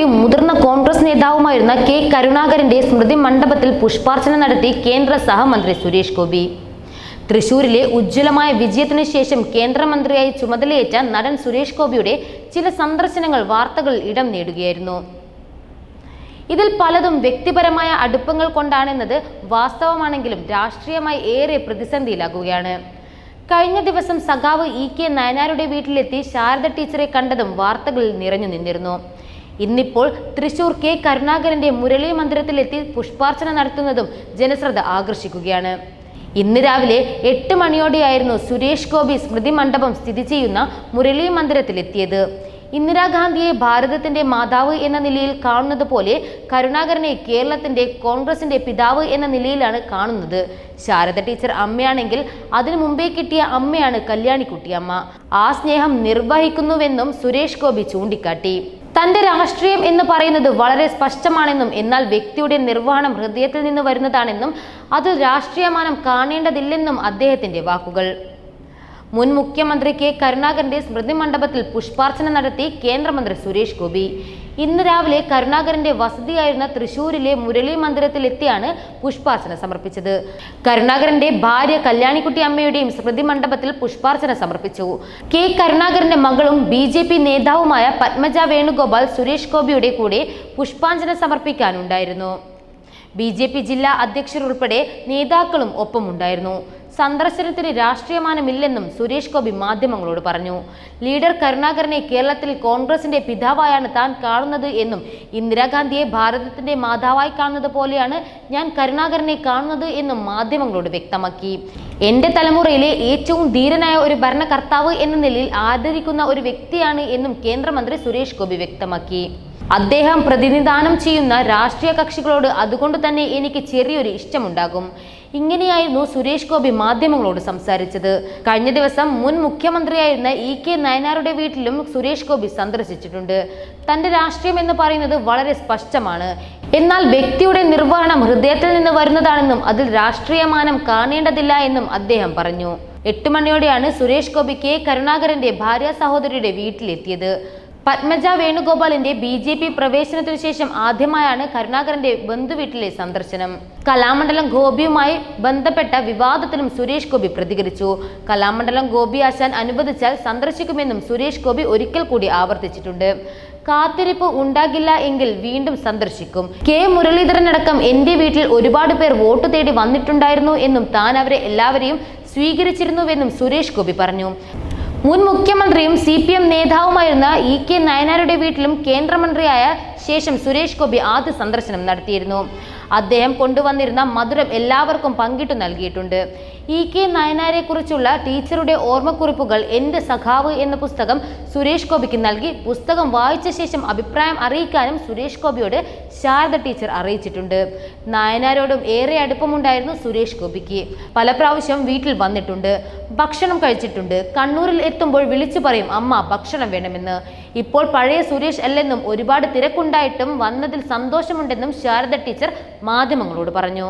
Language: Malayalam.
മുഖ്യമന്ത്രിയും മുതിർന്ന കോൺഗ്രസ് നേതാവുമായിരുന്ന കെ കരുണാകരന്റെ സ്മൃതി മണ്ഡപത്തിൽ പുഷ്പാർച്ചന നടത്തി കേന്ദ്ര സഹമന്ത്രി സുരേഷ് ഗോപി. തൃശൂരിലെ ഉജ്ജ്വലമായ വിജയത്തിനു ശേഷം കേന്ദ്രമന്ത്രിയായി ചുമതലയേറ്റ നടൻ സുരേഷ് ഗോപിയുടെ ചില സന്ദർശനങ്ങൾ വാർത്തകളിൽ ഇടം നേടുകയായിരുന്നു. ഇതിൽ പലതും വ്യക്തിപരമായ അടുപ്പങ്ങൾ കൊണ്ടാണെന്നത് വാസ്തവമാണെങ്കിലും രാഷ്ട്രീയമായി ഏറെ പ്രതിസന്ധിയിലാകുകയാണ്. കഴിഞ്ഞ ദിവസം സഖാവ് EK നായനാരുടെ വീട്ടിലെത്തി ശാരദ ടീച്ചറെ കണ്ടതും വാർത്തകളിൽ നിറഞ്ഞു നിന്നിരുന്നു. ഇന്നിപ്പോൾ തൃശൂർ കെ കരുണാകരന്റെ മുരളി മന്ദിരത്തിലെത്തി പുഷ്പാർച്ചന നടത്തുന്നതും ജനശ്രദ്ധ ആകർഷിക്കുകയാണ്. ഇന്ന് രാവിലെ 8 മണിയോടെയായിരുന്നു സുരേഷ് ഗോപി സ്മൃതി മണ്ഡപം സ്ഥിതി ചെയ്യുന്ന മുരളി മന്ദിരത്തിലെത്തിയത്. ഇന്ദിരാഗാന്ധിയെ ഭാരതത്തിന്റെ മാതാവ് എന്ന നിലയിൽ കാണുന്നത് പോലെ കരുണാകരനെ കേരളത്തിന്റെ കോൺഗ്രസിന്റെ പിതാവ് എന്ന നിലയിലാണ് കാണുന്നത്. ശാരദ ടീച്ചർ അമ്മയാണെങ്കിൽ അതിനു മുമ്പേ കിട്ടിയ അമ്മയാണ് കല്യാണിക്കുട്ടിയമ്മ. ആ സ്നേഹം നിർവഹിക്കുന്നുവെന്നും സുരേഷ് ഗോപി ചൂണ്ടിക്കാട്ടി. തന്റെ രാഷ്ട്രീയം എന്ന് പറയുന്നത് വളരെ സ്പഷ്ടമാണെന്നും എന്നാൽ വ്യക്തിയുടെ നിർവഹണം ഹൃദയത്തിൽ നിന്ന് വരുന്നതാണെന്നും അതിൽ രാഷ്ട്രീയമാനം കാണേണ്ടതില്ലെന്നും അദ്ദേഹത്തിന്റെ വാക്കുകൾ. മുൻ മുഖ്യമന്ത്രി കെ കരുണാകരന്റെ സ്മൃതി മണ്ഡപത്തിൽ പുഷ്പാർച്ചന നടത്തി കേന്ദ്രമന്ത്രി സുരേഷ് ഗോപി. ഇന്ന് രാവിലെ കരുണാകരന്റെ വസതിയായിരുന്ന തൃശൂരിലെ മുരളി മന്ദിരത്തിലെത്തിയാണ് പുഷ്പാർച്ചന സമർപ്പിച്ചത്. കരുണാകരന്റെ ഭാര്യ കല്യാണിക്കുട്ടി അമ്മയുടെയും സ്മൃതി മണ്ഡപത്തിൽ പുഷ്പാർച്ചന സമർപ്പിച്ചു. കെ കരുണാകരന്റെ മകളും BJP നേതാവുമായ പത്മജ വേണുഗോപാൽ സുരേഷ് ഗോപിയുടെ കൂടെ പുഷ്പാഞ്ജലി സമർപ്പിക്കാനുണ്ടായിരുന്നു. BJP ജില്ലാ അധ്യക്ഷർ ഉൾപ്പെടെ നേതാക്കളും ഒപ്പമുണ്ടായിരുന്നു. സന്ദർശനത്തിന് രാഷ്ട്രീയമാനമില്ലെന്നും സുരേഷ് ഗോപി മാധ്യമങ്ങളോട് പറഞ്ഞു. ലീഡർ കരുണാകരനെ കേരളത്തിൽ കോൺഗ്രസിന്റെ പിതാവായാണ് താൻ കാണുന്നത് എന്നും ഇന്ദിരാഗാന്ധിയെ ഭാരതത്തിന്റെ മാതാവായി കാണുന്നത് പോലെയാണ് ഞാൻ കരുണാകരനെ കാണുന്നത് എന്നും മാധ്യമങ്ങളോട് വ്യക്തമാക്കി. എന്റെ തലമുറയിലെ ഏറ്റവും ധീരനായ ഒരു ഭരണകർത്താവ് എന്ന നിലയിൽ ആദരിക്കുന്ന ഒരു വ്യക്തിയാണ് എന്നും കേന്ദ്രമന്ത്രി സുരേഷ് ഗോപി വ്യക്തമാക്കി. അദ്ദേഹം പ്രതിനിധാനം ചെയ്യുന്ന രാഷ്ട്രീയ കക്ഷികളോട് അതുകൊണ്ട് തന്നെ എനിക്ക് ചെറിയൊരു ഇഷ്ടമുണ്ടാകും. ഇങ്ങനെയായിരുന്നു സുരേഷ് ഗോപി മാധ്യമങ്ങളോട് സംസാരിച്ചത്. കഴിഞ്ഞ ദിവസം മുൻ മുഖ്യമന്ത്രിയായിരുന്ന EK നായനാരുടെ വീട്ടിലും സുരേഷ് ഗോപി സന്ദർശിച്ചിട്ടുണ്ട്. തന്റെ രാഷ്ട്രീയം എന്ന് പറയുന്നത് വളരെ സ്പഷ്ടമാണ്. എന്നാൽ വ്യക്തിയുടെ നിർവഹണം ഹൃദയത്തിൽ നിന്ന് വരുന്നതാണെന്നും അതിൽ രാഷ്ട്രീയമാനം കാണേണ്ടതില്ല എന്നും അദ്ദേഹം പറഞ്ഞു. 8 മണിയോടെയാണ് സുരേഷ് ഗോപി കെ കരുണാകരന്റെ ഭാര്യ സഹോദരിയുടെ വീട്ടിലെത്തിയത്. പത്മജ വേണുഗോപാലിന്റെ BJP പ്രവേശനത്തിനു ശേഷം ആദ്യമായാണ് കരുണാകരന്റെ ബന്ധുവീട്ടിലെ സന്ദർശനം. കലാമണ്ഡലം ഗോപിയുമായി ബന്ധപ്പെട്ട വിവാദത്തിലും സുരേഷ് ഗോപി പ്രതികരിച്ചു. കലാമണ്ഡലം ഗോപി ആശാൻ അനുവദിച്ചാൽ സന്ദർശിക്കുമെന്നും സുരേഷ് ഗോപി ഒരിക്കൽ കൂടി ആവർത്തിച്ചിട്ടുണ്ട്. കാത്തിരിപ്പ് ഉണ്ടാകില്ല എങ്കിൽ വീണ്ടും സന്ദർശിക്കും. K മുരളീധരനടക്കം എന്റെ വീട്ടിൽ ഒരുപാട് പേർ വോട്ട് തേടി വന്നിട്ടുണ്ടായിരുന്നു എന്നും താൻ അവരെ എല്ലാവരെയും സ്വീകരിച്ചിരുന്നുവെന്നും സുരേഷ് ഗോപി പറഞ്ഞു. മുൻ മുഖ്യമന്ത്രിയും CPM നേതാവുമായിരുന്ന EK നായനാരുടെ വീട്ടിലും കേന്ദ്രമന്ത്രിയായ ശേഷം സുരേഷ് ഗോപി ആദ്യ സന്ദർശനം നടത്തിയിരുന്നു. അദ്ദേഹം കൊണ്ടുവന്നിരുന്ന മധുരം എല്ലാവർക്കും പങ്കിട്ടു നൽകിയിട്ടുണ്ട്. EK നായനാരെ കുറിച്ചുള്ള ടീച്ചറുടെ ഓർമ്മക്കുറിപ്പുകൾ എന്റെ സഖാവ് എന്ന പുസ്തകം സുരേഷ് ഗോപിക്ക് നൽകി. പുസ്തകം വായിച്ച ശേഷം അഭിപ്രായം അറിയിക്കാനും സുരേഷ് ഗോപിയോട് ശാരദ ടീച്ചർ അറിയിച്ചിട്ടുണ്ട്. നായനാരോടും ഏറെ അടുപ്പമുണ്ടായിരുന്നു സുരേഷ് ഗോപിക്ക്. പല പ്രാവശ്യം വീട്ടിൽ വന്നിട്ടുണ്ട്, ഭക്ഷണം കഴിച്ചിട്ടുണ്ട്. കണ്ണൂരിൽ എത്തുമ്പോൾ വിളിച്ചു പറയും അമ്മ ഭക്ഷണം വേണമെന്ന്. ഇപ്പോൾ പഴയ സുരേഷ് അല്ലെന്നും ഒരുപാട് തിരക്കുണ്ടായിട്ടും വന്നതിൽ സന്തോഷമുണ്ടെന്നും ശാരദ ടീച്ചർ മാധ്യമങ്ങളോട് പറഞ്ഞു.